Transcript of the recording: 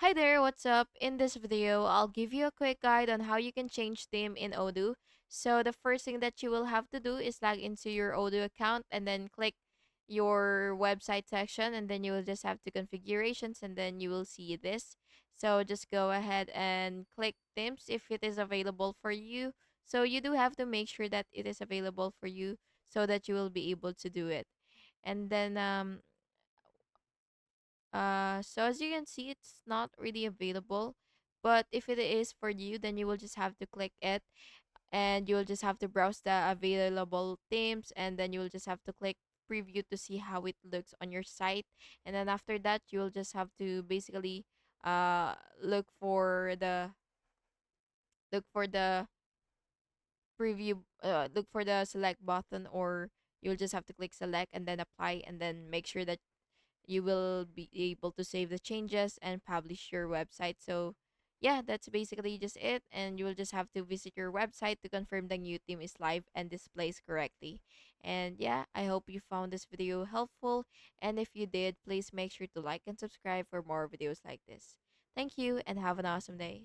Hi there, what's up? In this video, I'll give you a quick guide on how you can change theme in Odoo. So the first thing that you will have to do is log into your Odoo account and then click your website section, and then you will just have to configurations, and then you will see this. So just go ahead and click themes if it is available for you. So you do have to make sure that it is available for you so that you will be able to do it. And then so as you can see, it's not really available. But if it is for you, then you will just have to click it, and you will just have to browse the available themes, and then you will just have to click preview to see how it looks on your site. And then after that, you will just have to basically uh look for the look for the look for the select button, or you'll just have to click select and then apply, and then make sure that you will be able to save the changes and publish your website. So, yeah, that's basically just it. And you will just have to visit your website to confirm the new theme is live and displays correctly. And yeah, I hope you found this video helpful. And if you did, please make sure to like and subscribe for more videos like this. Thank you and have an awesome day.